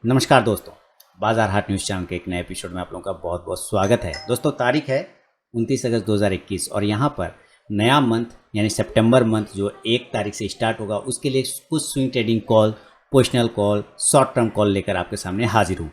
नमस्कार दोस्तों, बाजार हाट न्यूज़ चैनल के एक नए एपिसोड में आप लोगों का बहुत बहुत स्वागत है। दोस्तों तारीख है 29 अगस्त 2021 और यहाँ पर नया मंथ यानी सितंबर मंथ जो 1 तारीख से स्टार्ट होगा उसके लिए कुछ swing trading call, positional call, short term call लेकर आपके सामने हाजिर हूँ।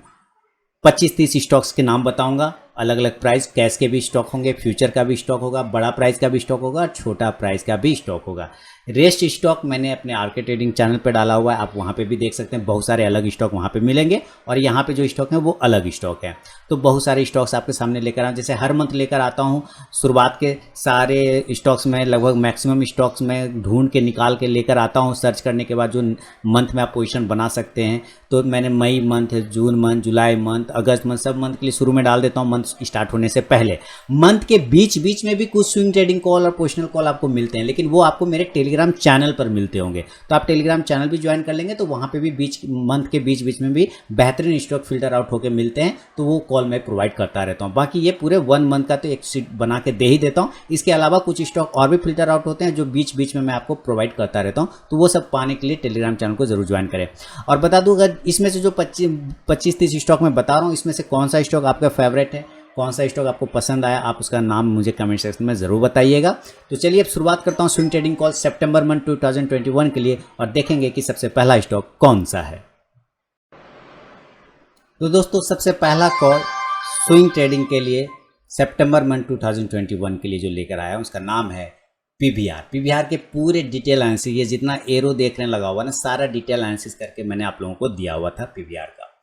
25-30 स्टॉक्स के नाम बताऊंगा, अलग अलग प्राइस, कैश के भी स्टॉक होंगे, फ्यूचर का भी स्टॉक होगा, बड़ा प्राइस का भी स्टॉक होगा, छोटा प्राइस का भी स्टॉक होगा। रेस्ट स्टॉक मैंने अपने आरके ट्रेडिंग चैनल पर डाला हुआ है, आप वहाँ पे भी देख सकते हैं। बहुत सारे अलग स्टॉक वहाँ पे मिलेंगे और यहाँ पे जो स्टॉक है वो अलग स्टॉक है। तो बहुत सारे स्टॉक्स आपके सामने लेकर आऊँ, जैसे हर मंथ लेकर आता हूँ। शुरुआत के सारे स्टॉक्स में लगभग मैक्सिमम स्टॉक्स में ढूंढ के निकाल के लेकर आता हूँ, सर्च करने के बाद जो मंथ में आप पोजीशन बना सकते हैं। तो मैंने मई मंथ, जून मंथ, जुलाई मंथ, अगस्त मंथ, सब मंथ के लिए शुरू में डाल देता हूँ मंथ स्टार्ट होने से पहले। मंथ के बीच बीच में भी कुछ स्विंग ट्रेडिंग कॉल और पोजिशनल कॉल आपको मिलते हैं, लेकिन वो आपको मेरे टेलीग्राम चैनल पर मिलते होंगे। तो आप टेलीग्राम चैनल भी ज्वाइन कर लेंगे तो वहाँ पे भी मंथ के बीच बीच में भी बेहतरीन स्टॉक फिल्टर आउट होकर मिलते हैं, तो वो कॉल मैं प्रोवाइड करता रहता हूँ। बाकी ये पूरे 1 मंथ का तो एक शीट बना के दे ही देता हूँ। इसके अलावा कुछ स्टॉक और भी फिल्टर आउट होते हैं जो बीच बीच में मैं आपको प्रोवाइड करता रहता हूँ, तो वो सब पाने के लिए टेलीग्राम चैनल को जरूर ज्वाइन करें। और बता दूँ, अगर इसमें से जो 25-30 स्टॉक मैं बता रहा हूँ, इसमें से कौन सा स्टॉक आपका फेवरेट है, कौन सा स्टॉक आपको पसंद आया, आप उसका नाम मुझे कमेंट सेक्शन में ज़रूर बताइएगा। तो चलिए अब शुरुआत करता हूँ स्विंग ट्रेडिंग कॉल सितंबर मंथ 2021 के लिए और देखेंगे कि सबसे पहला स्टॉक कौन सा है। तो दोस्तों सबसे पहला कॉल स्विंग ट्रेडिंग के लिए सितंबर मंथ 2021 के लिए जो लेकर आया हूँ उसका नाम है पीवीआर। पीवीआर के पूरे डिटेल एनालिसिस, ये जितना एरो देखने लगा हुआ ना, सारा डिटेल एनालिसिस करके मैंने आप लोगों को दिया हुआ था पीवीआर का।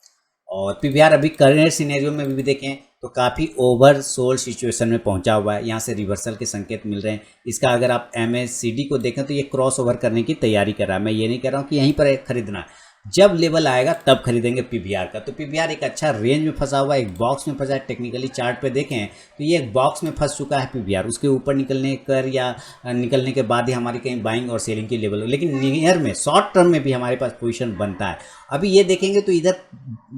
और पीवीआर अभी करंट सिनेरियो में भी देखें तो काफ़ी ओवर सोल्ड सिचुएशन में पहुंचा हुआ है। यहाँ से रिवर्सल के संकेत मिल रहे हैं। इसका अगर आप MACD को देखें तो ये क्रॉस ओवर करने की तैयारी कर रहा है। मैं ये नहीं कह रहा हूँ कि यहीं पर खरीदना है, जब लेवल आएगा तब खरीदेंगे पीवीआर का। तो पीवीआर एक अच्छा रेंज में फंसा हुआ है, एक बॉक्स में फंसा है। टेक्निकली चार्ट पे देखें तो ये एक बॉक्स में फंस चुका है पीवीआर। उसके ऊपर निकलने कर या निकलने के बाद ही हमारी कहीं बाइंग और सेलिंग की लेवल हो, लेकिन नियर में शॉर्ट टर्म में भी हमारे पास पोजीशन बनता है। अभी ये देखेंगे तो इधर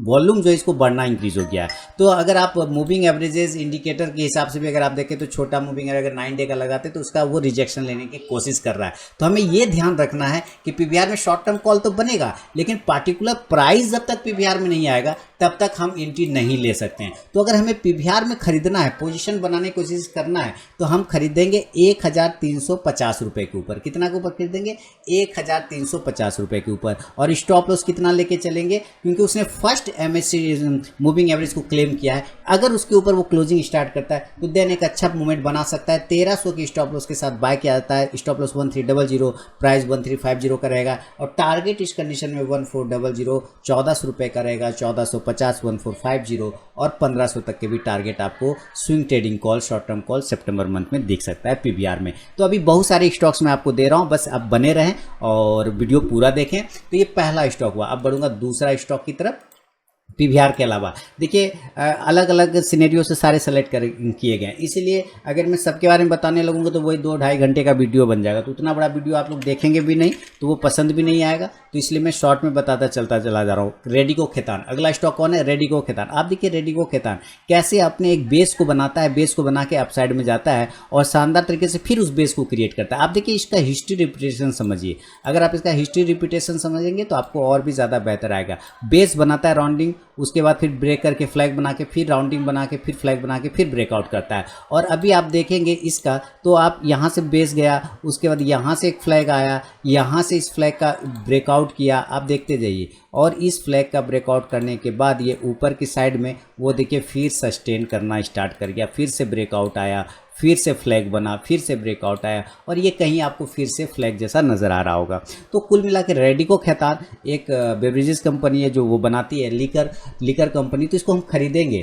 वॉल्यूम जो है इसको बढ़ना इंक्रीज हो गया है। तो अगर आप मूविंग एवरेजेस इंडिकेटर के हिसाब से भी अगर आप देखें तो छोटा मूविंग अगर 9 डे का लगाते तो उसका वो रिजेक्शन लेने की कोशिश कर रहा है। तो हमें ये ध्यान रखना है कि पीवीआर में शॉर्ट टर्म कॉल तो बनेगा, लेकिन पार्टिकुलर प्राइस जब तक पीवीआर में नहीं आएगा तब तक हम एंट्री नहीं ले सकते हैं। तो अगर हमें पीवीआर में खरीदना है, पोजीशन बनाने की कोशिश करना है, तो हम खरीदेंगे 1350 रुपये के ऊपर। कितना के ऊपर खरीदेंगे? 1350 रुपये के ऊपर। और स्टॉप लॉस कितना लेके चलेंगे? क्योंकि उसने फर्स्ट MACD मूविंग एवरेज को क्लेम किया है। अगर उसके ऊपर वो क्लोजिंग स्टार्ट करता है तो देन एक अच्छा मूवमेंट बना सकता है। 1300 की स्टॉप लॉस के साथ बाय किया जाता है। स्टॉप लॉस 1300, प्राइस 1350 का रहेगा और टारगेट इस कंडीशन में 1400, 1400 रुपये का रहेगा, 1450, 1450 और 1500 तक के भी टारगेट आपको swing trading call, short term call सितंबर मंथ में दिख सकता है पीवीआर में। तो अभी बहुत सारे स्टॉक्स मैं आपको दे रहा हूं, बस आप बने रहें और वीडियो पूरा देखें। तो ये पहला स्टॉक हुआ। अब बढ़ूंगा दूसरा स्टॉक की तरफ। पीवीआर के अलावा देखिए अलग अलग सिनेरियो से सारे सेलेक्ट किए गए हैं, इसीलिए अगर मैं सबके बारे में बताने लगूंगा तो वही 2-2.5 घंटे का वीडियो बन जाएगा। तो उतना बड़ा वीडियो आप लोग देखेंगे भी नहीं तो वो पसंद भी नहीं आएगा। तो इसलिए मैं शॉर्ट में बताता चलता चला जा रहा हूँ। रेडिको खैतान अगला स्टॉक कौन है? रेडिको खैतान। आप देखिए रेडिको खैतान कैसे अपने एक बेस को बनाता है, बेस को बना के अपसाइड में जाता है और शानदार तरीके से फिर उस बेस को क्रिएट करता है। आप देखिए इसका हिस्ट्री रिपीटेशन समझिए। अगर आप इसका हिस्ट्री रिपीटेशन समझेंगे तो आपको और भी ज़्यादा बेहतर आएगा। बेस बनाता है राउंडिंग, उसके बाद फिर ब्रेक करके फ्लैग बना के फिर राउंडिंग बना के फिर फ्लैग बना के फिर ब्रेकआउट करता है। और अभी आप देखेंगे इसका तो आप यहाँ से बेस गया, उसके बाद यहाँ से एक फ्लैग आया, यहाँ से इस फ्लैग का ब्रेकआउट किया, आप देखते जाइए। और इस फ्लैग का ब्रेकआउट करने के बाद ये ऊपर की साइड में वो देखिए फिर सस्टेन करना स्टार्ट कर गया, फिर से ब्रेकआउट आया, फिर से फ्लैग बना, फिर से ब्रेकआउट आया और ये कहीं आपको फिर से फ्लैग जैसा नज़र आ रहा होगा। तो कुल मिला के रेडिको खैतान एक बेवरेजेस कंपनी है जो वो बनाती है लिकर कंपनी। तो इसको हम खरीदेंगे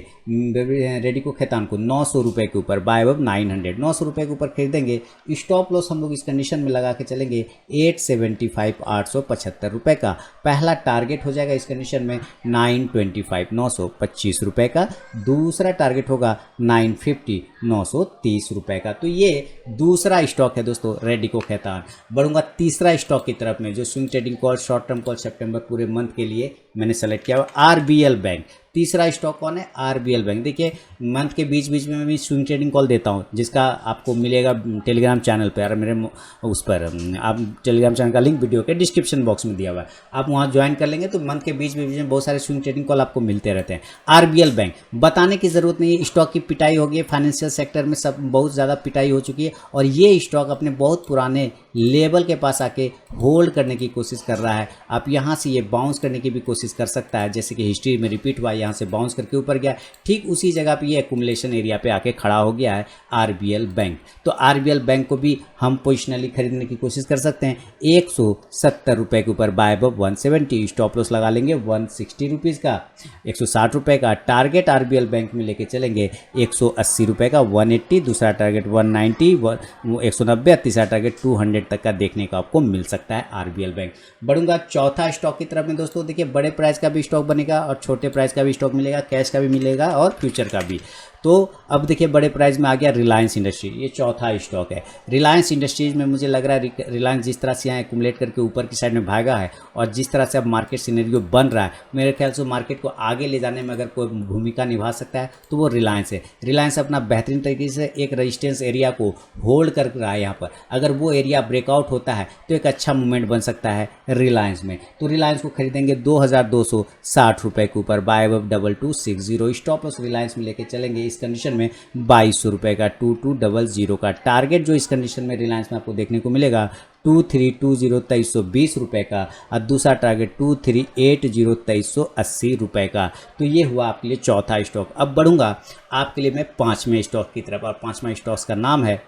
रेडिको खैतान को 900 रुपये के ऊपर, बाय अब 900, 900 रुपये के ऊपर खरीदेंगे। स्टॉप लॉस हम लोग इस कंडीशन में लगा के चलेंगे 875, 875 रुपये का। पहला टारगेट हो जाएगा इस कंडीशन में 925, 925 रुपये का। दूसरा टारगेट होगा 950, 930 रुपए का। तो ये दूसरा स्टॉक है दोस्तों रेडिको खैतान। बढ़ूंगा तीसरा स्टॉक की तरफ में जो swing trading call, short term call सितंबर पूरे मंथ के लिए मैंने सेलेक्ट किया हुआ RBL बैंक। तीसरा स्टॉक कौन है, आरबीएल बैंक। देखिए मंथ के बीच बीच में मैं भी स्विंग ट्रेडिंग कॉल देता हूँ, जिसका आपको मिलेगा टेलीग्राम चैनल पर, और मेरे उस पर आप टेलीग्राम चैनल का लिंक वीडियो के डिस्क्रिप्शन बॉक्स में दिया हुआ है, आप वहाँ ज्वाइन कर लेंगे तो मंथ के बीच बीच में बहुत सारे स्विंग ट्रेडिंग कॉल आपको मिलते रहते हैं। आरबीएल बैंक बताने की ज़रूरत नहीं है, स्टॉक की पिटाई हो गई है, फाइनेंशियल सेक्टर में सब बहुत ज़्यादा पिटाई हो चुकी है, और ये स्टॉक अपने बहुत पुराने लेवल के पास आके होल्ड करने की कोशिश कर रहा है। आप यहाँ से ये बाउंस करने की भी कोशिश कर सकता है, जैसे कि हिस्ट्री में रिपीट हुआ, यहाँ से बाउंस करके ऊपर गया, ठीक उसी जगह पे ये एक्यूमुलेशन एरिया पे आके खड़ा हो गया है आरबीएल बैंक। तो आरबीएल बैंक को भी हम पोजिशनली खरीदने की कोशिश कर सकते हैं। 170 रुपये के ऊपर बाय अबव 170, स्टॉप लॉस लगा लेंगे 160 रुपीज़ का। 160 रुपये का टारगेट आरबीएल बैंक में लेके चलेंगे, 180 रुपये का 180, दूसरा टारगेट 190, 190, तीसरा टारगेट 200 तक का देखने को आपको मिल सकता है आरबीएल बैंक। बढ़ूंगा चौथा स्टॉक की तरफ में दोस्तों। देखिए बड़े प्राइस का भी स्टॉक बनेगा और छोटे प्राइस का भी स्टॉक मिलेगा, कैश का भी मिलेगा और फ्यूचर का भी। तो अब देखिए बड़े प्राइस में आ गया रिलायंस इंडस्ट्री, ये चौथा स्टॉक है। रिलायंस इंडस्ट्रीज में मुझे लग रहा है रिलायंस जिस तरह से यहाँ एक्यूमुलेट करके ऊपर की साइड में भागा है, और जिस तरह से अब मार्केट सिनेरियो बन रहा है, मेरे ख्याल से मार्केट को आगे ले जाने में अगर कोई भूमिका निभा सकता है तो वो रिलायंस है। रिलायंस अपना बेहतरीन तरीके से एक रेजिस्टेंस एरिया को होल्ड कर रहा है यहाँ पर, अगर वो एरिया ब्रेकआउट होता है तो एक अच्छा मूवमेंट बन सकता है रिलायंस में। तो रिलायंस को खरीदेंगे 2260 रुपये के ऊपर buy above 2260, stop loss Reliance में लेके चलेंगे इस कंडीशन में 2200 रुपये का 2200 का टारगेट जो इस कंडीशन में रिलायंस में आपको देखने को मिलेगा 2320 2320 रुपये का, और दूसरा टारगेट 2380 2380 रुपये का। तो ये हुआ आपके लिए चौथा स्टॉक। अब बढ़ूंगा आपके लिए मैं पांचवें स्टॉक की तरफ, और पांचवा स्टॉक का नाम है,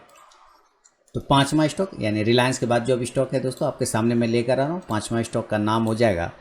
तो पांचवा स्टॉक यानी रिलायंस के बाद जो अभी स्टॉक है दोस्तों आपके सामने मैं लेकर आ रहा हूँ, पांचवा स्टॉक का नाम हो जाएगा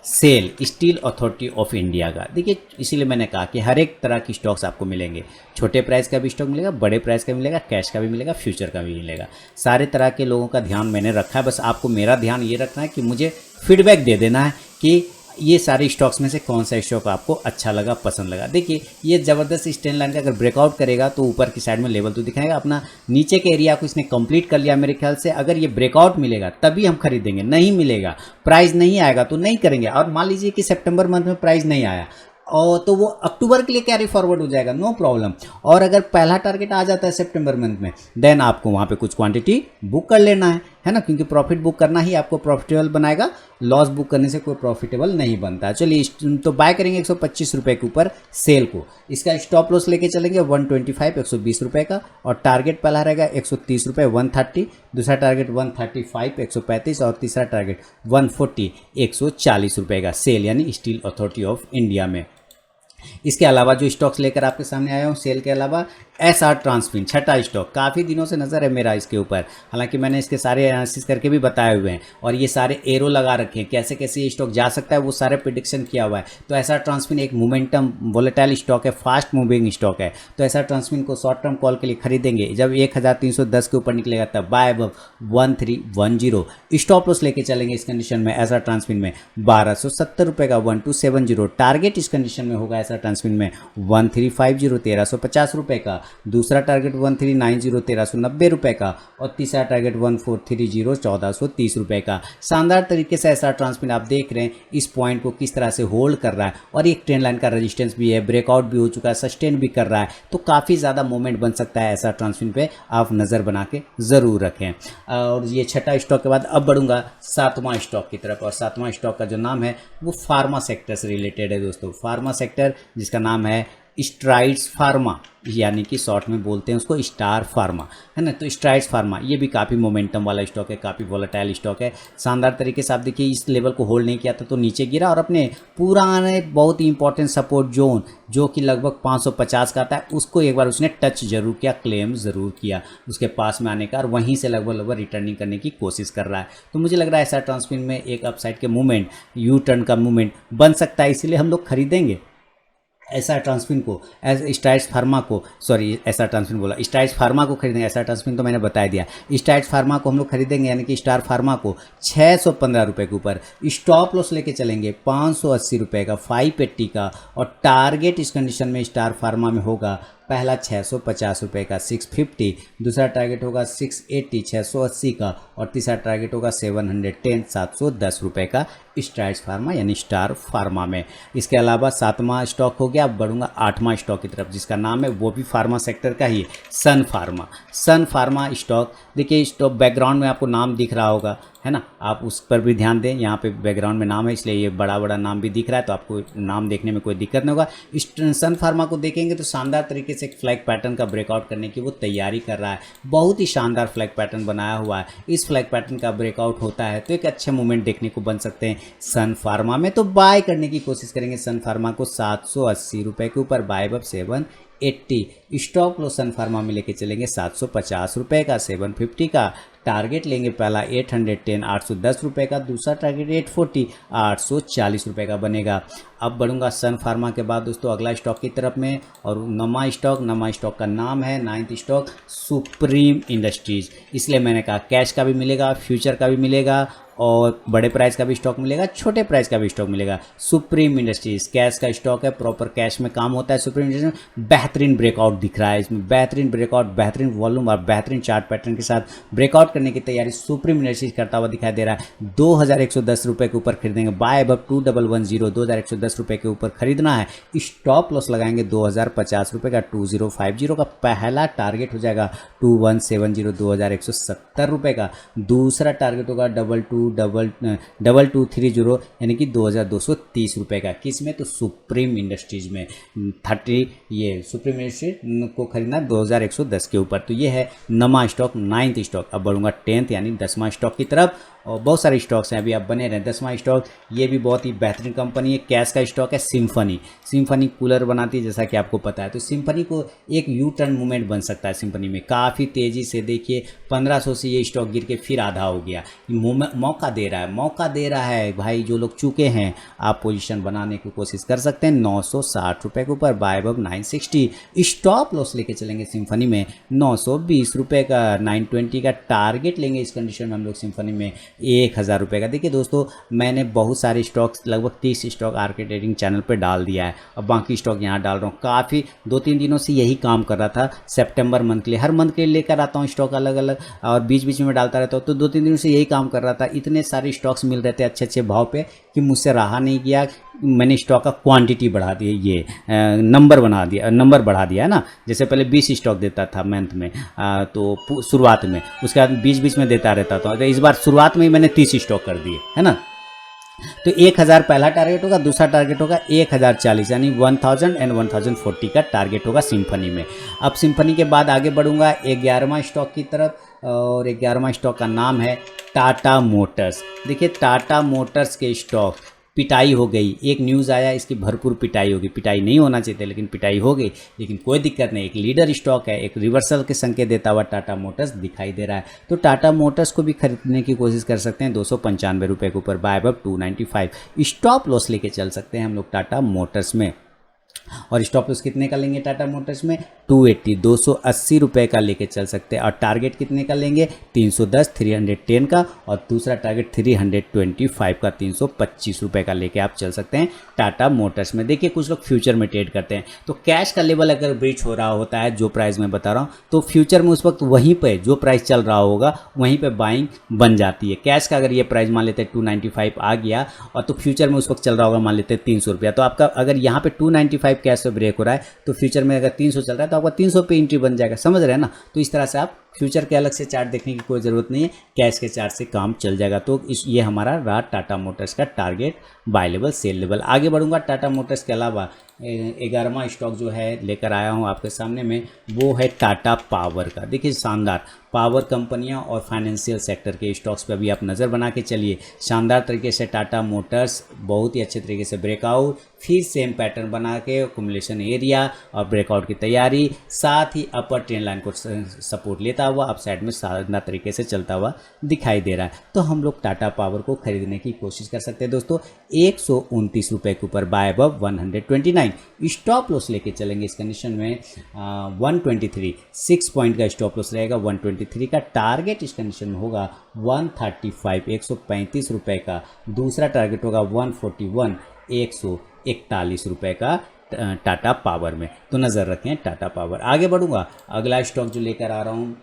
SAIL, steel authority of India का। देखिए इसीलिए मैंने कहा कि हर एक तरह की स्टॉक्स आपको मिलेंगे, छोटे प्राइस का भी स्टॉक मिलेगा, बड़े प्राइस का मिलेगा, कैश का भी मिलेगा, फ्यूचर का भी मिलेगा। सारे तरह के लोगों का ध्यान मैंने रखा है, बस आपको मेरा ध्यान ये रखना है कि मुझे फीडबैक दे देना है कि ये सारे स्टॉक्स में से कौन सा स्टॉक आपको अच्छा लगा, पसंद लगा। देखिए ये ज़बरदस्त स्टैंड लाइन का अगर ब्रेकआउट करेगा तो ऊपर की साइड में लेवल तो दिखाएगा, अपना नीचे के एरिया को इसने कंप्लीट कर लिया मेरे ख्याल से। अगर ये ब्रेकआउट मिलेगा तभी हम खरीदेंगे, नहीं मिलेगा, प्राइस नहीं आएगा तो नहीं करेंगे। और मान लीजिए कि सितंबर मंथ में प्राइस नहीं आया और तो वो अक्टूबर के लिए कैरी फॉरवर्ड हो जाएगा, नो प्रॉब्लम। और अगर पहला टारगेट आ जाता है सितंबर मंथ में, देन आपको वहाँ पे कुछ क्वांटिटी बुक कर लेना है ना, क्योंकि प्रॉफिट बुक करना ही आपको प्रॉफिटेबल बनाएगा, लॉस बुक करने से कोई प्रॉफिटेबल नहीं बनता है। चलिए तो बाय करेंगे 125 रुपये के ऊपर सेल को, इसका स्टॉप लॉस लेके चलेंगे 125 120 रुपये का, और टारगेट पहला रहेगा 130 रुपये 130, दूसरा टारगेट 135 135, और तीसरा टारगेट 140 140 रुपये का सेल यानी स्टील अथॉरिटी ऑफ इंडिया में। इसके अलावा जो स्टॉक्स लेकर आपके सामने आया हूँ सेल के अलावा, एसआर ट्रांसफिन, छठा स्टॉक, काफ़ी दिनों से नज़र है मेरा इसके ऊपर, हालांकि मैंने इसके सारे एनालिसिस करके भी बताए हुए हैं और ये सारे एरो लगा रखे हैं, कैसे कैसे ये स्टॉक जा सकता है वो सारे प्रिडिक्शन किया हुआ है। तो एसआर ट्रांसफिन एक मोमेंटम वोलेटाइल स्टॉक है, फास्ट मूविंग स्टॉक है। तो एसआर ट्रांसफिन को शॉर्ट टर्म कॉल के लिए खरीदेंगे, जब 1310 के ऊपर निकलेगा तब बाय अबव 1310, स्टॉप लॉस लेके चलेंगे इस कंडीशन में एसआर ट्रांसफिन में 1270 रुपये का 1270, टारगेट इस कंडीशन में होगा एसआर ट्रांसफिन में 1350 1350 रुपये का, दूसरा टारगेट 1390 1390 रुपये का, और तीसरा टारगेट 1430 1430 रुपये का। शानदार तरीके से एसआर ट्रांसफिन आप देख रहे हैं इस पॉइंट को किस तरह से होल्ड कर रहा है, और एक ट्रेंड लाइन का रेजिस्टेंस भी है, ब्रेकआउट भी हो चुका है, सस्टेन भी कर रहा है, तो काफ़ी ज़्यादा मूवमेंट बन सकता है एसआर ट्रांसफिन पे, आप नज़र बना के ज़रूर रखें। और ये छठा स्टॉक के बाद अब बढ़ूंगा सातवां स्टॉक की तरफ, और सातवां स्टॉक का जो नाम है वो फार्मा सेक्टर से रिलेटेड है दोस्तों। फार्मा सेक्टर जिसका नाम है स्ट्राइड्स फार्मा, यानी कि शॉर्ट में बोलते हैं उसको स्टार फार्मा, है ना। तो स्ट्राइड्स फार्मा ये भी काफ़ी मोमेंटम वाला स्टॉक है, काफ़ी वोलेटाइल स्टॉक है। शानदार तरीके से आप देखिए इस लेवल को होल्ड नहीं किया था तो नीचे गिरा, और अपने पुराने बहुत ही इंपॉर्टेंट सपोर्ट जोन जो कि लगभग 550 का आता है उसको एक बार उसने टच जरूर किया, क्लेम ज़रूर किया उसके पास में आने का, और वहीं से लगभग रिटर्निंग करने की कोशिश कर रहा है। तो मुझे लग रहा है एसआर ट्रांसफिन में एक अपसाइड के मूवमेंट, यू टर्न का मूवमेंट बन सकता है, इसीलिए हम लोग खरीदेंगे एसआर ट्रांसफिन को, स्ट्राइड्स फार्मा को, सॉरी एसआर ट्रांसफिन बोला, स्ट्राइड्स फार्मा को खरीदेंगे। एसआर ट्रांसफिन तो मैंने बता दिया, स्ट्राइड्स फार्मा को हम लोग खरीदेंगे, यानी कि स्टार फार्मा को 615 रुपये के ऊपर, स्टॉप लॉस लेके चलेंगे 580 रुपये का 580 का, और टारगेट इस कंडीशन में स्टार फार्मा में होगा पहला 650 रुपये का 650, दूसरा टारगेट होगा 680 680 का, और तीसरा टारगेट होगा 710 710 रुपये का स्ट्राइड्स फार्मा यानी स्टार फार्मा में। इसके अलावा 7वां स्टॉक हो गया। अब बढ़ूंगा 8वां स्टॉक की तरफ, जिसका नाम है वो भी फार्मा सेक्टर का ही है, सन फार्मा। सन फार्मा स्टॉक, देखिए स्टॉक बैकग्राउंड में आपको नाम दिख रहा होगा, है ना, आप उस पर भी ध्यान दें। यहाँ पे बैकग्राउंड में नाम है, इसलिए ये बड़ा बड़ा नाम भी दिख रहा है, तो आपको नाम देखने में कोई दिक्कत नहीं होगा। सन फार्मा को देखेंगे तो शानदार तरीके से एक फ्लैग पैटर्न का ब्रेकआउट करने की वो तैयारी कर रहा है। बहुत ही शानदार फ्लैग पैटर्न बनाया हुआ है। इस फ्लैग पैटर्न का ब्रेकआउट होता है तो एक अच्छे मूवमेंट देखने को बन सकते हैं सन फार्मा में। तो बाय करने की कोशिश करेंगे सन फार्मा को 780 रुपये के ऊपर, बाय अब 780। स्टॉप लॉस सन फार्मा में लेके चलेंगे 750 रुपये का, 750 का टारगेट लेंगे। पहला 810 810 रुपये का, दूसरा टारगेट 840 840 रुपये का बनेगा। अब बढ़ूंगा सन फार्मा के बाद दोस्तों अगला स्टॉक की तरफ में, और नमा स्टॉक का नाम है 9th स्टॉक सुप्रीम इंडस्ट्रीज। इसलिए मैंने कहा कैश का भी मिलेगा, फ्यूचर का भी मिलेगा, और बड़े प्राइस का भी स्टॉक मिलेगा, छोटे प्राइस का भी स्टॉक मिलेगा। सुप्रीम इंडस्ट्रीज कैश का स्टॉक है, प्रॉपर कैश में काम होता है। सुप्रीम इंडस्ट्रीज में बेहतरीन ब्रेकआउट दिख रहा है, इसमें बेहतरीन ब्रेकआउट, बेहतरीन वॉल्यूम और बेहतरीन चार्ट पैटर्न के साथ ब्रेकआउट करने की तैयारी सुप्रीम इंडस्ट्रीज करता हुआ दिखाई दे रहा है। 2110 रुपये के ऊपर खरीदेंगे, बाय अब 2110 2110 रुपये के ऊपर खरीदना है। स्टॉप लॉस लगाएंगे 2050 रुपये का, 2050 का। पहला टारगेट हो जाएगा 2170 2170 रुपये का, दूसरा टारगेट होगा 2230 यानी कि 2230 रुपये का। किस में? तो सुप्रीम इंडस्ट्रीज में 30, ये सुप्रीम इंडस्ट्रीज को खरीदना 2110 के ऊपर। तो ये है नमा स्टॉक 9th स्टॉक। अब बढ़ूंगा 10th यानी 10वां स्टॉक की तरफ, और बहुत सारे स्टॉक्स हैं, अभी आप बने रहें। 10वां स्टॉक ये भी बहुत ही बेहतरीन कंपनी है, कैश का स्टॉक है, सिम्फनी कूलर बनाती है जैसा कि आपको पता है। तो सिम्फनी को एक यू टर्न मूवमेंट बन सकता है सिम्फनी में, काफ़ी तेज़ी से। देखिए 1500 से ये स्टॉक गिर के फिर आधा हो गया। मौका दे रहा है भाई, जो लोग चुके हैं आप पोजीशन बनाने की कोशिश कर सकते हैं। 960 रुपये के ऊपर, बाय अब 960। स्टॉप लॉस लेके चलेंगे सिम्फनी में 920 रुपये का, 920 का टारगेट लेंगे इस कंडीशन में हम लोग सिम्फनी में 1000 रुपये का। देखिए दोस्तों मैंने बहुत सारे स्टॉक्स, लगभग 30 स्टॉक आरके ट्रेडिंग चैनल पे डाल दिया है, और बाकी स्टॉक यहाँ डाल रहा हूँ। काफ़ी 2-3 दिनों से यही काम कर रहा था, सितंबर मंथ के लिए, हर मंथ के लिए लेकर आता हूँ स्टॉक अलग अलग, और बीच बीच में डालता रहता हूँ। तो 2-3 दिनों से यही काम कर रहा था। इतने सारे स्टॉक्स मिल रहे थे अच्छे अच्छे भाव पे कि मुझसे रहा नहीं गया। मैंने स्टॉक का क्वांटिटी बढ़ा दिया, ये नंबर बढ़ा दिया है ना। जैसे पहले 20 स्टॉक देता था मंथ में, तो शुरुआत में, उसके बाद बीच बीच में देता रहता था। तो इस बार शुरुआत में ही मैंने 30 स्टॉक कर दिए, है ना। तो 1000 पहला टारगेट होगा, दूसरा टारगेट होगा 1040 यानी 1000 एंड 1040 का टारगेट होगा सिम्फनी में। अब सिम्फनी के बाद आगे बढ़ूंगा 11वां स्टॉक की तरफ, और 11वां स्टॉक का नाम है टाटा मोटर्स। देखिए टाटा मोटर्स के स्टॉक पिटाई हो गई, एक न्यूज़ आया इसकी भरपूर पिटाई होगी। पिटाई नहीं होना चाहिए था लेकिन पिटाई हो गई, लेकिन कोई दिक्कत नहीं। एक लीडर स्टॉक है, एक रिवर्सल के संकेत देता हुआ टाटा मोटर्स दिखाई दे रहा है। तो टाटा मोटर्स को भी खरीदने की कोशिश कर सकते हैं 295 रुपये के ऊपर, बाय अब 295। स्टॉप लॉस लेके चल सकते हैं हम लोग टाटा मोटर्स में। और स्टॉप लॉस कितने का लेंगे टाटा मोटर्स में? 280 रुपये का लेके चल सकते हैं। और टारगेट कितने का लेंगे? 310 310 का, और दूसरा टारगेट 325 का, 325 रुपये का लेके आप चल सकते हैं टाटा मोटर्स में। देखिए कुछ लोग फ्यूचर में ट्रेड करते हैं, तो कैश का लेवल अगर ब्रीच हो रहा होता है, जो प्राइस मैं बता रहा हूँ, तो फ्यूचर में उस वक्त वहीं पे जो प्राइस चल रहा होगा वहीं पे बाइंग बन जाती है। कैश का अगर ये प्राइस मान लेते हैं 295 आ गया, और तो फ्यूचर में उस वक्त चल रहा होगा मान लेते हैं 300 रुपया, तो आपका अगर यहाँ पे 295 कैश से ब्रेक हो रहा है, तो फ्यूचर में अगर 300 चल रहा है तो आपका 300 पे एंट्री बन जाएगा। समझ रहे हैं ना। तो इस तरह से आप फ्यूचर के अलग से चार्ट देखने की कोई ज़रूरत नहीं है, कैश के चार्ट से काम चल जाएगा। तो ये हमारा रहा टाटा मोटर्स का target, buy level, sell level. आगे बढ़ूंगा टाटा मोटर्स के अलावा 11वां स्टॉक जो है लेकर आया हूं आपके सामने में, वो है टाटा पावर का। देखिए शानदार पावर कंपनियां और फाइनेंशियल सेक्टर के स्टॉक्स पे भी आप नज़र बना के चलिए। शानदार तरीके से टाटा मोटर्स बहुत ही अच्छे तरीके से ब्रेकआउट, फिर सेम पैटर्न बना के एक्युमुलेशन एरिया और ब्रेकआउट की तैयारी, साथ ही अपर ट्रेंड लाइन को सपोर्ट लेता हुआ अपसाइड में शानदार तरीके से चलता हुआ दिखाई दे रहा है। तो हम लोग टाटा पावर को खरीदने की कोशिश कर सकते हैं दोस्तों 129 रुपये के ऊपर, बाय अब 129। स्टॉप लॉस लेके चलेंगे इस कंडीशन में 123, 6 पॉइंट का स्टॉप लॉस रहेगा। 123 का टारगेट इस कंडीशन में होगा 135, 135 रुपये का। दूसरा टारगेट होगा 141, 141 रुपये का टाटा पावर में। तो नज़र रखें टाटा पावर। आगे बढ़ूंगा, अगला स्टॉक जो लेकर आ रहा हूँ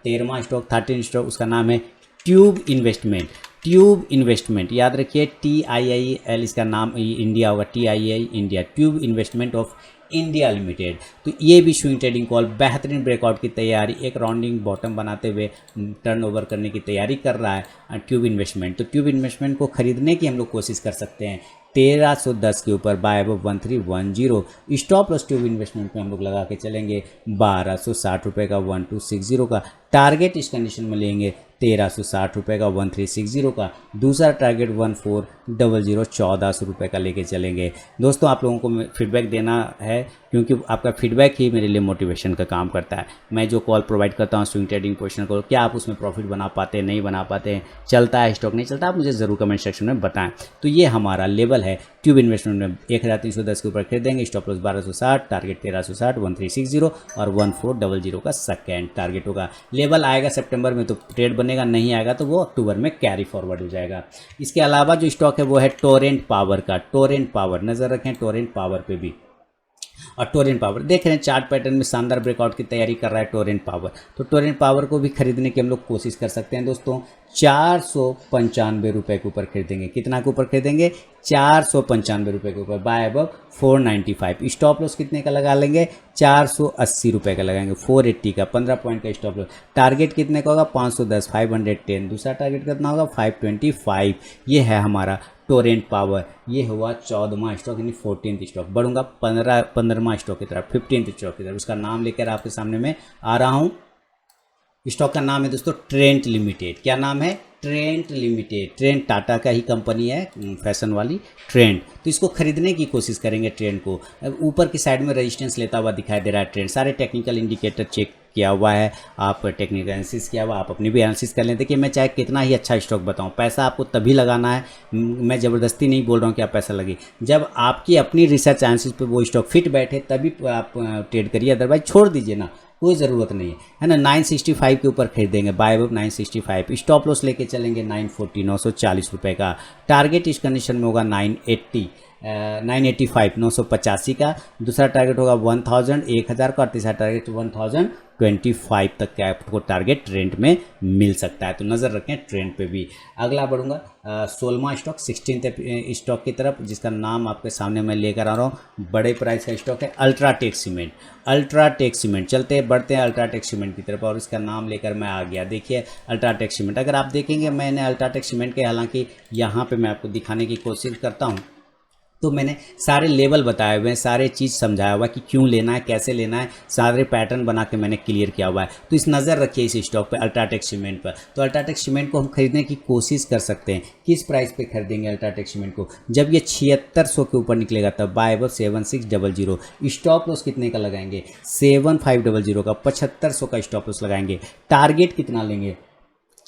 13वां स्टॉक, 13 स्टॉक, उसका नाम है ट्यूब इन्वेस्टमेंट। ट्यूब इन्वेस्टमेंट याद रखिए, TIIL इसका नाम इंडिया होगा, TII India, tube investment of India limited. तो ये भी स्विंग ट्रेडिंग कॉल बेहतरीन ब्रेकआउट की तैयारी, एक राउंडिंग बॉटम बनाते हुए टर्नओवर करने की तैयारी कर रहा है ट्यूब इन्वेस्टमेंट। तो ट्यूब इन्वेस्टमेंट को खरीदने की हम लोग कोशिश कर सकते हैं 1310 के ऊपर, बाय अब 1310। स्टॉप लॉस ट्यूब इन्वेस्टमेंट में हम लोग लगा के चलेंगे 1260 रुपये का 1260 का। टारगेट इस कंडीशन में लेंगे 1360 रुपये का 1360 का। दूसरा टारगेट 1400 1400 रुपये का लेके चलेंगे। दोस्तों आप लोगों को फीडबैक देना है, क्योंकि आपका फीडबैक ही मेरे लिए मोटिवेशन का काम करता है। मैं जो कॉल प्रोवाइड करता हूँ स्विंग ट्रेडिंग पोजीशन को, क्या आप उसमें प्रॉफिट बना पाते हैं, नहीं बना पाते हैं, चलता है स्टॉक नहीं चलता, आप मुझे ज़रूर कमेंट सेक्शन में बताएं। तो ये हमारा लेवल है ट्यूब इन्वेस्टमेंट में 1310 के ऊपर खरीदेंगे, स्टॉप लॉस 1260, टारगेट 1360, 1360 और 1400 का सेकेंड टारगेट होगा। लेवल आएगा सितंबर में तो ट्रेड बनेगा, नहीं आएगा तो वो अक्टूबर में कैरी फॉरवर्ड हो जाएगा। इसके अलावा जो स्टॉक है वो है टोरेंट पावर का। टोरेंट पावर नज़र रखें, टोरेंट पावर पे भी। और टोरेंट पावर देख रहे हैं चार्ट पैटर्न में शानदार ब्रेकआउट की तैयारी कर रहा है टोरेंट पावर। तो टोरेंट पावर को भी खरीदने की हम लोग कोशिश कर सकते हैं दोस्तों। 495 रुपये के ऊपर खरीदेंगे। कितना के ऊपर खरीदेंगे? 495 रुपये के ऊपर, बाय अब 495। स्टॉप लॉस कितने का लगा लेंगे? 480 रुपये का लगाएंगे, 480 का 15 पॉइंट का स्टॉप लॉस। टारगेट कितने का होगा? 510, 510। दूसरा टारगेट कितना होगा? 525। ये है हमारा टोरेंट पावर। ये हुआ 14वां स्टॉक यानी 14th स्टॉक। बढ़ूंगा 15वां स्टॉक की तरफ, 15th स्टॉक की तरफ। उसका नाम लेकर आपके सामने में आ रहा हूँ। स्टॉक का नाम है दोस्तों ट्रेंट लिमिटेड। क्या नाम है? Trent limited. ट्रेंट टाटा का ही कंपनी है, फैशन वाली ट्रेंट। तो इसको खरीदने की कोशिश करेंगे। ट्रेंड को ऊपर की साइड में रेजिस्टेंस लेता हुआ दिखाई दे रहा है ट्रेंड। सारे टेक्निकल इंडिकेटर चेक किया हुआ है, आप टेक्निकल एनालिसिस किया हुआ, आप अपनी भी एनालिसिस कर लें। देखिए मैं चाहे कितना ही अच्छा स्टॉक बताऊं, पैसा आपको तभी लगाना है। मैं ज़बरदस्ती नहीं बोल रहा हूं कि आप पैसा लगे, जब आपकी अपनी रिसर्च एनालिसिस पे वो स्टॉक फिट बैठे तभी आप ट्रेड करिए, अदरवाइज छोड़ दीजिए ना, कोई ज़रूरत नहीं है ना। 965 के ऊपर खरीदेंगे, बाय अब 965। स्टॉप लॉस लेके चलेंगे 940, 940 रुपये का। टारगेट इस कंडीशन में होगा 985, 985 का। दूसरा टारगेट होगा 1000, 1000 का। और तीसरा टारगेट 1025 तक का आपको टारगेट ट्रेंड में मिल सकता है। तो नज़र रखें ट्रेंड पे भी। अगला बढ़ूंगा 16वां स्टॉक, 16th स्टॉक की तरफ, जिसका नाम आपके सामने मैं लेकर आ रहा हूँ। बड़े प्राइस का स्टॉक है अल्ट्राटेक सीमेंट। अल्ट्राटेक सीमेंट चलते बढ़ते हैं अल्ट्राटेक सीमेंट की तरफ, और इसका नाम लेकर मैं आ गया। देखिए अल्ट्राटेक सीमेंट, अगर आप देखेंगे मैंने अल्ट्राटेक सीमेंट के, हालांकि यहाँ पे मैं आपको दिखाने की कोशिश करता हूँ, तो मैंने सारे लेवल बताए हुए हैं, सारे चीज़ समझाया हुआ है कि क्यों लेना है, कैसे लेना है, सारे पैटर्न बना के मैंने क्लियर किया हुआ है। तो इस नज़र रखिए इस स्टॉक पे, अल्ट्राटेक सीमेंट पर। तो अल्ट्राटेक सीमेंट को हम खरीदने की कोशिश कर सकते हैं। किस प्राइस पे खरीदेंगे अल्ट्राटेक सीमेंट को? जब ये 7600 के ऊपर निकलेगा तब, बाय अब 7600। स्टॉप लॉस कितने का लगाएंगे? 7500 का, 7500 का स्टॉप लॉस लगाएंगे। टारगेट कितना लेंगे?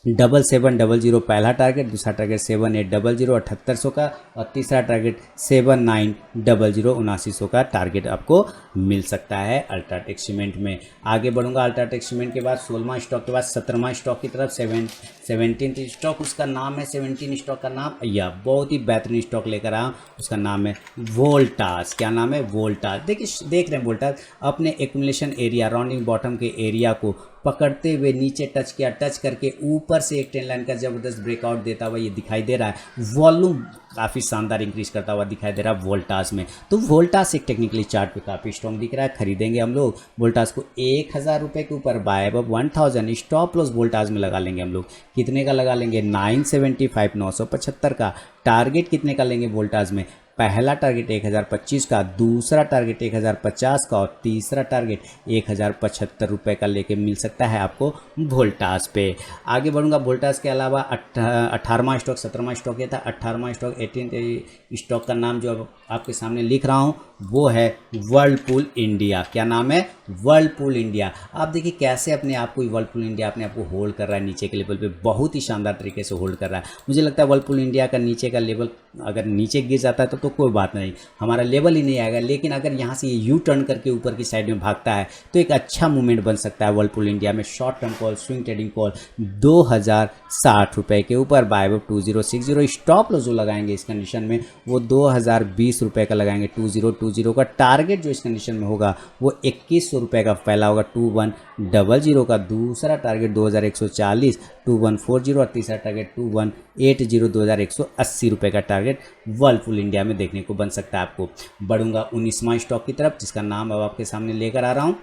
7700 पहला टारगेट, दूसरा टारगेट 7800 7800 का, और तीसरा टारगेट 7900 7900 का टारगेट आपको मिल सकता है अल्ट्राटेक सीमेंट में। आगे बढ़ूंगा अल्ट्राटेक सीमेंट के बाद 16वां स्टॉक के बाद 17वां स्टॉक की तरफ, 17th स्टॉक। उसका नाम है 17 स्टॉक का नाम, या बहुत ही बेहतरीन स्टॉक लेकर आया, उसका नाम है वोल्टास। क्या नाम है? वोल्टास। देखिए देख रहे हैं वोल्टास अपने एक्यूमुलेशन एरिया, राउंडिंग बॉटम के एरिया को पकड़ते हुए नीचे टच किया, टच करके ऊपर से एक ट्रेंड लाइन का ज़बरदस्त ब्रेकआउट देता हुआ ये दिखाई दे रहा है। वॉल्यूम काफ़ी शानदार इंक्रीज करता हुआ दिखाई दे रहा है वोल्टास में। तो वोल्टास एक टेक्निकली चार्ट पे काफ़ी स्ट्रॉन्ग दिख रहा है। खरीदेंगे हम लोग वोल्टास को 1000 रुपये के ऊपर, बाय अब 1000। स्टॉप लॉस वोल्टास में लगा लेंगे हम लोग। कितने का लगा लेंगे? 975, 975 का। टारगेट कितने का लेंगे वोल्टास में? पहला टारगेट 1025 का, दूसरा टारगेट 1050 का, और तीसरा टारगेट 1075 रुपये का लेके मिल सकता है आपको वोल्टास पे। आगे बढ़ूंगा वोल्टास के अलावा 18वां स्टॉक, 17वां स्टॉक ये था। 18वां स्टॉक, 18th स्टॉक का नाम जो अब आपके सामने लिख रहा हूँ वो है वर्लपूल इंडिया। क्या नाम है? Whirlpool India. आप देखिए कैसे अपने आप को वर्लपूल इंडिया अपने आप को होल्ड कर रहा है नीचे के लेवल पे, बहुत ही शानदार तरीके से होल्ड कर रहा है। मुझे लगता है वर्लपूल इंडिया का नीचे का लेवल अगर नीचे गिर जाता है तो कोई बात नहीं, हमारा लेवल ही नहीं आएगा। लेकिन अगर यहाँ से ये यू टर्न करके ऊपर की साइड में भागता है तो एक अच्छा मूवमेंट बन सकता है वर्लपुल इंडिया में। Short term call, swing trading call 2060 रुपये के ऊपर, बाय अबव 2060। स्टॉप लॉस जो लगाएंगे इस कंडीशन में वो 2020 रुपये का लगाएंगे, 2020 का। टारगेट जो इस कंडीशन में होगा वो 2100 रुपये का पहला होगा, 2100 का। दूसरा टारगेट 2140, 2140 और तीसरा टारगेट 2180, 2180 रुपये का टारगेट वर्लपुल इंडिया में देखने को बन सकता है आपको। बढ़ूंगा 19वां स्टॉक की तरफ, जिसका नाम अब आपके सामने लेकर आ रहा हूँ।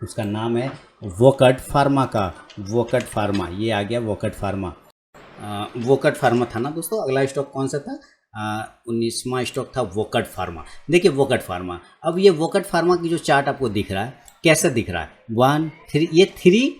उसका नाम है वोकट फार्मा का। वोकट फार्मा, ये आ गया वोकट फार्मा। वोकट फार्मा था ना दोस्तों। अगला स्टॉक कौन सा था? 19वां स्टॉक था वोकट फार्मा। देखिए वोकट फार्मा, अब ये वोकट फार्मा की जो चार्ट आपको दिख रहा है, कैसे दिख रहा है? 1 3, ये 3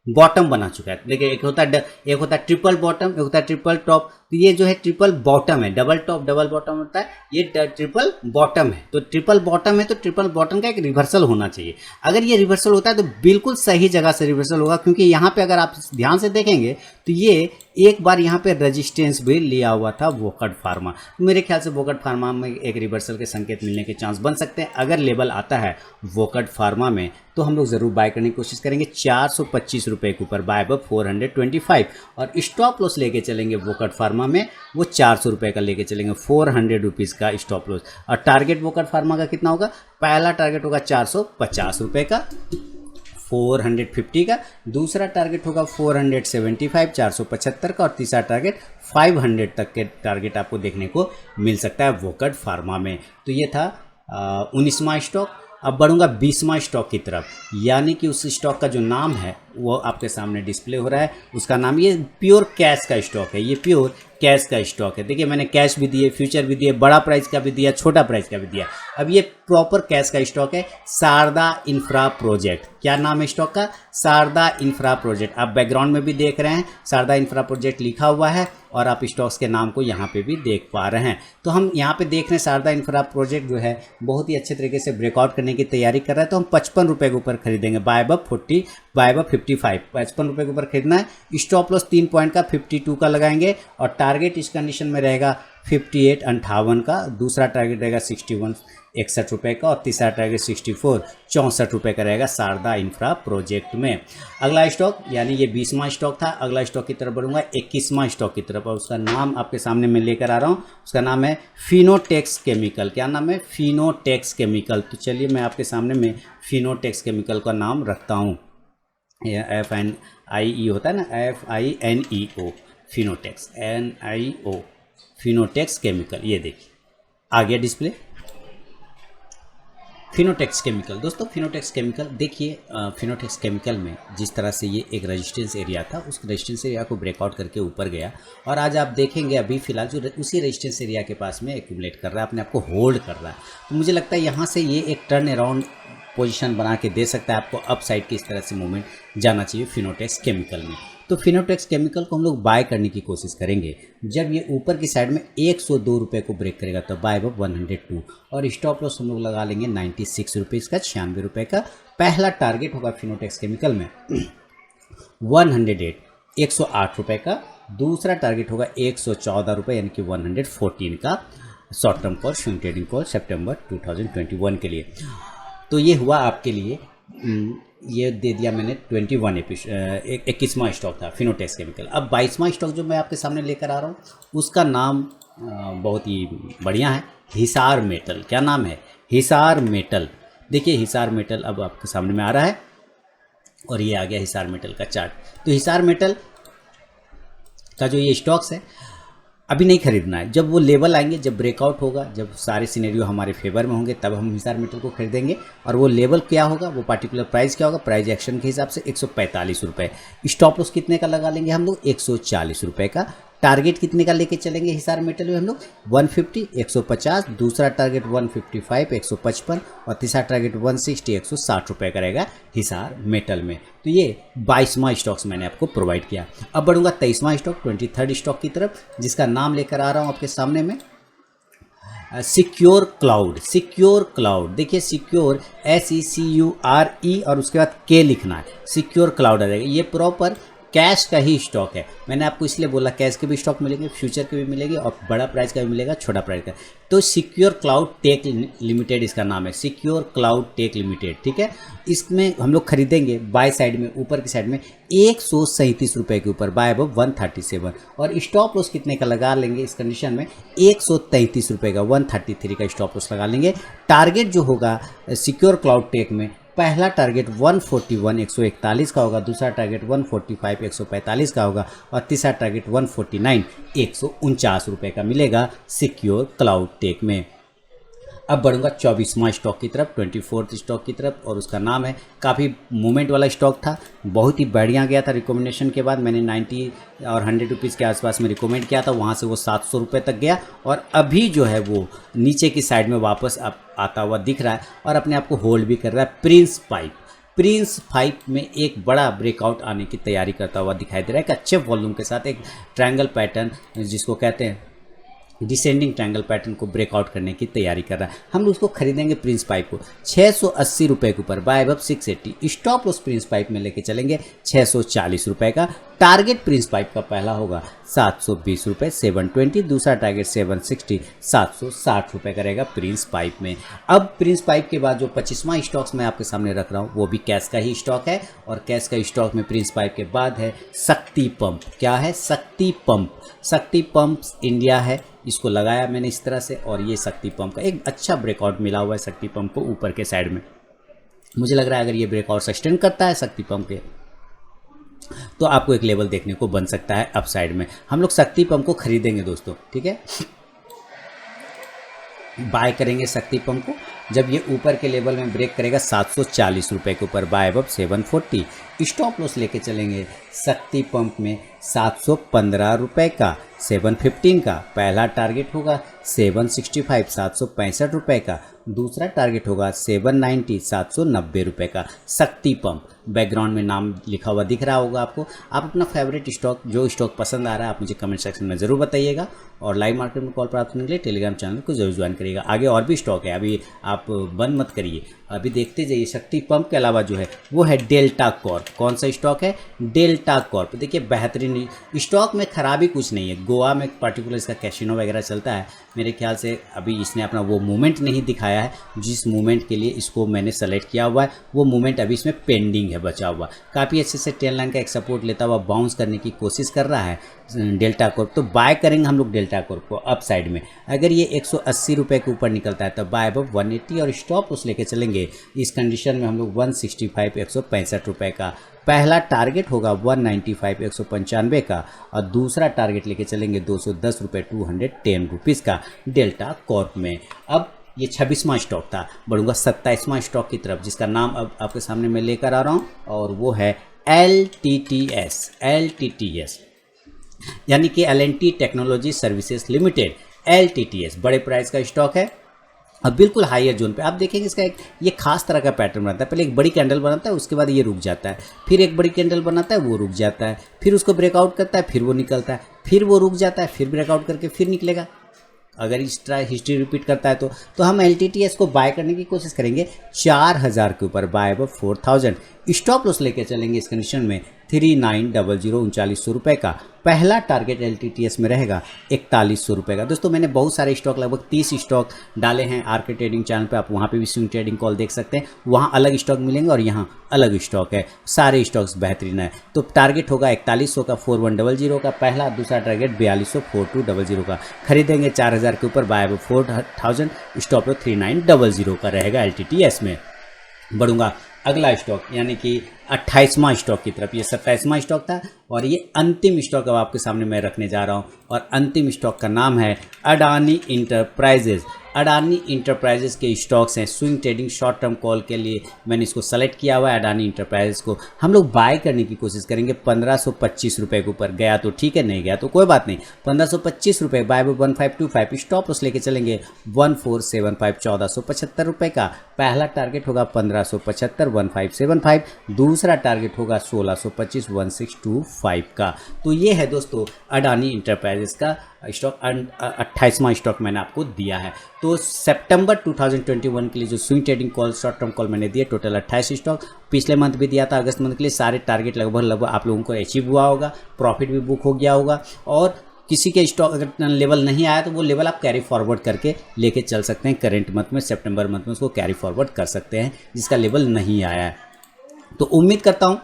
बॉटम बना चुका है। देखिए एक होता है ट्रिपल बॉटम, एक होता है ट्रिपल टॉप। तो ये जो है ट्रिपल बॉटम है, डबल टॉप डबल बॉटम होता है, ये ट्रिपल बॉटम है। तो ट्रिपल बॉटम है तो ट्रिपल बॉटम का एक रिवर्सल होना चाहिए। अगर ये रिवर्सल होता है तो बिल्कुल सही जगह से रिवर्सल होगा, क्योंकि यहाँ पे अगर आप ध्यान से देखेंगे तो ये एक बार यहाँ पे रेजिस्टेंस भी लिया हुआ था वोकट फार्मा। तो मेरे ख्याल से वोकट फार्मा में एक रिवर्सल के संकेत मिलने के चांस बन सकते हैं। अगर लेवल आता है वोकट फार्मा में तो हम लोग जरूर बाय करने की कोशिश करेंगे 425 रुपये के ऊपर, बाय अबव 425। और स्टॉप लॉस लेके चलेंगे वोकट फार्मा में, वो 400 रुपये का लेके चलेंगे, 400 रुपीज़ का स्टॉप लॉस। और टारगेट वोकट फार्मा का कितना होगा? पहला टारगेट होगा 450 रुपये का, 450 का। दूसरा टारगेट होगा 475, 475 का। और तीसरा टारगेट 500 तक के टारगेट आपको देखने को मिल सकता है वोकट फार्मा में। तो ये था 19वां स्टॉक। अब बढ़ूंगा 20वां स्टॉक की तरफ, यानी कि उस स्टॉक का जो नाम है वो आपके सामने डिस्प्ले हो रहा है। उसका नाम, ये प्योर कैश का स्टॉक है, ये प्योर कैश का स्टॉक है। देखिए मैंने कैश भी दिए, फ्यूचर भी दिए, बड़ा प्राइस का भी दिया, छोटा प्राइस का भी दिया। अब ये प्रॉपर कैश का स्टॉक है, शारदा इंफ्रा प्रोजेक्ट। क्या नाम है स्टॉक का? Sharda infra project. आप बैकग्राउंड में भी देख रहे हैं शारदा इंफ्रा प्रोजेक्ट लिखा हुआ है, और आप स्टॉक्स के नाम को यहाँ पे भी देख पा रहे हैं। तो हम यहाँ पे देख रहे हैं शारदा इंफ्रा प्रोजेक्ट जो है बहुत ही अच्छे तरीके से ब्रेकआउट करने की तैयारी कर रहा है। तो हम 55 रुपये के ऊपर खरीदेंगे, बाय अबव 40, बाय अबव 55, 55 रुपये के ऊपर खरीदना है। स्टॉप लॉस 3 पॉइंट का 52 का लगाएंगे, और टारगेट इस कंडीशन में रहेगा 58 का। दूसरा टारगेट रहेगा 61 61 रुपये का, और तीसरा टारगेट 64 64 रुपये का रहेगा शारदा इंफ्रा प्रोजेक्ट में। अगला स्टॉक, यानी ये 20वां स्टॉक था। अगला स्टॉक की तरफ बढ़ूंगा 21वां स्टॉक की तरफ, और उसका नाम आपके सामने मैं लेकर आ रहा हूँ। उसका नाम है फिनोटेक्स केमिकल। क्या नाम है? फिनोटेक्स केमिकल। तो चलिए मैं आपके सामने में फिनोटेक्स केमिकल का नाम रखता हूँ। FNIE होता है ना, FINEO, Fineotex, NIO, Fineotex chemical. ये देखिए आ गया डिस्प्ले, फिनोटेक्स केमिकल। दोस्तों फिनोटेक्स केमिकल, देखिए फिनोटेक्स केमिकल में जिस तरह से ये एक रेजिस्टेंस एरिया था, उस रेजिस्टेंस एरिया को ब्रेकआउट करके ऊपर गया, और आज आप देखेंगे अभी फिलहाल जो उसी रेजिस्टेंस एरिया के पास में एक्यूमुलेट कर रहा है, अपने आप को होल्ड कर रहा है। तो मुझे लगता है यहाँ से ये एक टर्न अराउंड पोजीशन बना के दे सकता है आपको। अप साइड की इस तरह से मूवमेंट जाना चाहिए फिनोटेक्स केमिकल में। तो फिनोटेक्स केमिकल को हम लोग बाय करने की कोशिश करेंगे जब ये ऊपर की साइड में 102 रुपये को ब्रेक करेगा, तो बाय अबव 102, और स्टॉप लॉस हम लोग लगा लेंगे 96 रुपीज़ का, 96 रुपये का। पहला टारगेट होगा फिनोटेक्स केमिकल में 108, 108 रुपये का। दूसरा टारगेट होगा 114 रुपये, यानी कि 114 का short term call, swing trading call सितंबर 2021 के लिए। तो ये हुआ आपके लिए, ये दे दिया मैंने 21वां स्टॉक था फिनोटेक्स केमिकल। अब 22वां स्टॉक जो मैं आपके सामने लेकर आ रहा हूँ, उसका नाम बहुत ही बढ़िया है, हिसार मेटल। क्या नाम है? हिसार मेटल। देखिए हिसार मेटल अब आपके सामने में आ रहा है, और ये आ गया हिसार मेटल का चार्ट। तो हिसार मेटल का जो ये स्टॉक्स है अभी नहीं खरीदना है, जब वो लेवल आएंगे, जब ब्रेकआउट होगा, जब सारे सिनेरियो हमारे फेवर में होंगे, तब हम हिसार मेटल को खरीदेंगे। और वो लेवल क्या होगा, वो पार्टिकुलर प्राइस क्या होगा, प्राइस एक्शन के हिसाब से 145 रुपये। स्टॉप लॉस कितने का लगा लेंगे हम लोग? 140 रुपये का। टारगेट कितने का लेके चलेंगे हिसार मेटल में हम लोग? 150, 150। दूसरा टारगेट 155, 155, और तीसरा टारगेट 160, 160 रुपये का रहेगा हिसार मेटल में। तो ये 22वां स्टॉक्स मैंने आपको प्रोवाइड किया। अब बढ़ूंगा 23वां स्टॉक, 23rd स्टॉक की तरफ, जिसका नाम लेकर आ रहा हूँ आपके सामने में, सिक्योर क्लाउड। सिक्योर क्लाउड, देखिए सिक्योर SECURE, और उसके बाद के लिखना है, सिक्योर क्लाउड आ जाएगा। ये प्रॉपर कैश का ही स्टॉक है। मैंने आपको इसलिए बोला कैश के भी स्टॉक मिलेंगे, फ्यूचर के भी मिलेंगे और बड़ा प्राइस का भी मिलेगा, छोटा प्राइस का। तो सिक्योर क्लाउड टेक लिमिटेड इसका नाम है, सिक्योर क्लाउड टेक लिमिटेड, ठीक है। इसमें हम लोग खरीदेंगे बाय साइड में, ऊपर की साइड में 137 रुपये के ऊपर, बाय अबव 137, और स्टॉप लॉस कितने का लगा लेंगे इस कंडीशन में, 133 रुपये का, 133 का स्टॉप लॉस लगा लेंगे। टारगेट जो होगा सिक्योर क्लाउड टेक में, पहला टारगेट 141 141 का होगा, दूसरा टारगेट 145 145 का होगा और तीसरा टारगेट 149 149 रुपये का मिलेगा सिक्योर क्लाउड टेक में। अब बढ़ूंगा 24वां स्टॉक की तरफ, 24th स्टॉक की तरफ, और उसका नाम है, काफ़ी मूवमेंट वाला स्टॉक था, बहुत ही बढ़िया गया था। रिकमेंडेशन के बाद मैंने 90 और 100 रुपीज़ के आसपास में रिकमेंड किया था, वहाँ से वो 700 रुपये तक गया और अभी जो है वो नीचे की साइड में वापस आता हुआ दिख रहा है और अपने आप को होल्ड भी कर रहा है। प्रिंस 5 में एक बड़ा ब्रेकआउट आने की तैयारी करता हुआ दिखाई दे रहा है, एक अच्छे वॉल्यूम के साथ, एक ट्रायंगल पैटर्न जिसको कहते हैं डिसेंडिंग ट्रायंगल पैटर्न को ब्रेकआउट करने की तैयारी कर रहा है। हम लोग उसको खरीदेंगे प्रिंस पाइप को 680 रुपये के ऊपर, buy above 680। Stop loss Prince pipe में लेके चलेंगे 640 रुपये का। टारगेट प्रिंस पाइप का पहला होगा 720 रुपये 720, दूसरा टारगेट 760 760 रुपये का रहेगा प्रिंस पाइप में। अब प्रिंस पाइप के बाद जो 25वां स्टॉक्स मैं आपके सामने रख रहा हूँ वो भी कैश का ही स्टॉक है, और कैश का स्टॉक में प्रिंस पाइप के बाद है शक्ति पंप। क्या है? शक्ति पंप इंडिया है, इसको लगाया मैंने इस तरह से, और ये शक्ति पंप का एक अच्छा ब्रेकआउट मिला हुआ है शक्ति पंप को ऊपर के साइड में। मुझे लग रहा है अगर ये ब्रेकआउट सस्टेन करता है शक्ति पंप के, तो आपको एक लेवल देखने को बन सकता है अपसाइड में। हम लोग शक्ति पंप को खरीदेंगे दोस्तों, ठीक है, बाय करेंगे शक्ति पंप को। जब ये ऊपर के लेवल में ब्रेक करेगा 740 रुपये के ऊपर, बाय अबव 740। स्टॉप लॉस लेके चलेंगे शक्ति पंप में 715 रुपये का, 715 का। पहला टारगेट होगा 765 765 रुपये का, दूसरा टारगेट होगा 790 790 रुपये का। शक्ति पंप बैकग्राउंड में नाम लिखा हुआ दिख रहा होगा आपको। आप अपना फेवरेट स्टॉक, जो स्टॉक पसंद आ रहा है, आप मुझे कमेंट सेक्शन में ज़रूर बताइएगा, और लाइव मार्केट में कॉल प्राप्त करने के लिए टेलीग्राम चैनल को जरूर ज्वाइन करिएगा। आगे और भी स्टॉक है, अभी आप बंद मत करिए, अभी देखते जाइए। शक्ति पंप के अलावा जो है वो है डेल्टा कॉर्प। कौन सा स्टॉक है? Delta Corp. देखिए बेहतरीन स्टॉक में, खराबी कुछ नहीं है। गोवा में पर्टिकुलर इसका कैसीनो वगैरह चलता है, मेरे ख्याल से अभी इसने अपना वो मूवमेंट नहीं दिखाया है जिस मूवमेंट के लिए इसको मैंने सेलेक्ट किया हुआ है, वो मूवमेंट अभी इसमें पेंडिंग है, बचा हुआ। काफ़ी अच्छे से ट्रेंड लाइन का एक सपोर्ट लेता हुआ बाउंस करने की कोशिश कर रहा है डेल्टा कॉर्प, तो बाय करेंगे हम लोग डेल्टा कॉर्प को अप साइड में। अगर ये 180 रुपये के ऊपर निकलता है तो बाय अबव 180, और स्टॉप उस लेके चलेंगे इस कंडीशन में हम लोग 165 165 रुपये का। पहला टारगेट होगा 195 195 का, और दूसरा टारगेट लेके चलेंगे 210 रुपये 210 रुपीज़ का डेल्टा कॉर्प में। अब ये 26वां स्टॉक था, बढ़ूंगा 27वां स्टॉक की तरफ, जिसका नाम अब आपके सामने मैं लेकर आ रहा हूँ, और वो है LTTS यानी कि L&T technology services limited. LTTS बड़े प्राइस का स्टॉक है, अब बिल्कुल हायर जोन पे आप देखेंगे इसका एक ये खास तरह का पैटर्न बनाता है। पहले एक बड़ी कैंडल बनाता है, उसके बाद ये रुक जाता है, फिर एक बड़ी कैंडल बनाता है, वो रुक जाता है, फिर उसको ब्रेकआउट करता है, फिर वो निकलता है, फिर वो रुक जाता है, फिर ब्रेकआउट करके फिर निकलेगा। अगर इस तरह हिस्ट्री रिपीट करता है तो हम LTTS को बाय करने की कोशिश करेंगे 4000 के ऊपर, बाय अबव 4000। स्टॉप लॉस लेके चलेंगे इस कंडीशन में 3900 3900 रुपये का। पहला टारगेट LTTS में रहेगा 4100 रुपये का। दोस्तों मैंने बहुत सारे स्टॉक, लगभग 30 स्टॉक डाले हैं आरके ट्रेडिंग चैनल पे, आप वहाँ पे भी स्विंग ट्रेडिंग कॉल देख सकते हैं। वहाँ अलग स्टॉक मिलेंगे और यहाँ अलग स्टॉक है, सारे स्टॉक्स बेहतरीन है। तो टारगेट होगा 4100 का, 4100 का पहला, दूसरा टारगेट 4200 4200 का। खरीदेंगे 4000 के ऊपर, बाय अबव 4000। स्टॉप लॉस 3900 का रहेगा LTTS में। बढ़ूंगा अगला स्टॉक यानी कि 28वां स्टॉक की तरफ। ये 27वां स्टॉक था, और ये अंतिम स्टॉक अब आपके सामने मैं रखने जा रहा हूँ, और अंतिम स्टॉक का नाम है अडानी इंटरप्राइजेज। अडानी इंटरप्राइजेज के स्टॉक्स हैं swing trading short term call के लिए, मैंने इसको सेलेक्ट किया हुआ है। अडानी इंटरप्राइजेज को हम लोग बाय करने की कोशिश करेंगे 1525 रुपये के ऊपर। गया तो ठीक है, नहीं गया तो कोई बात नहीं, 1525 रुपये, बाय अबव 1525। स्टॉप लॉस लेके चलेंगे 1475 1475 रुपये का। पहला टारगेट होगा 1575 1575, दूसरा टारगेट होगा 1625 1625 का। तो ये है दोस्तों अडानी इंटरप्राइजेज का स्टॉक। 28वां स्टॉक मैंने आपको दिया है। तो सितंबर 2021 के लिए जो swing trading call short term call मैंने दिया, टोटल 28 स्टॉक, पिछले मंथ भी दिया था अगस्त मंथ के लिए। सारे टारगेट लगभग आप लोगों को अचीव हुआ होगा, प्रॉफिट भी बुक हो गया होगा। और किसी के स्टॉक अगर लेवल नहीं आया तो वो लेवल आप कैरी फॉरवर्ड करके लेके चल सकते हैं। करेंट मंथ में, सितंबर मंथ में उसको कैरी फॉरवर्ड कर सकते हैं जिसका लेवल नहीं आया है। तो उम्मीद करता हूँ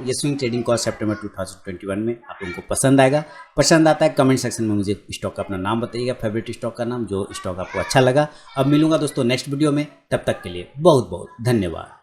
ये स्विंग ट्रेडिंग कॉल सितंबर 2021 में आप लोगों को पसंद आएगा। पसंद आता है कमेंट सेक्शन में मुझे स्टॉक का अपना नाम बताइएगा, फेवरेट स्टॉक का नाम, जो स्टॉक आपको अच्छा लगा। अब मिलूंगा दोस्तों नेक्स्ट वीडियो में, तब तक के लिए बहुत बहुत धन्यवाद।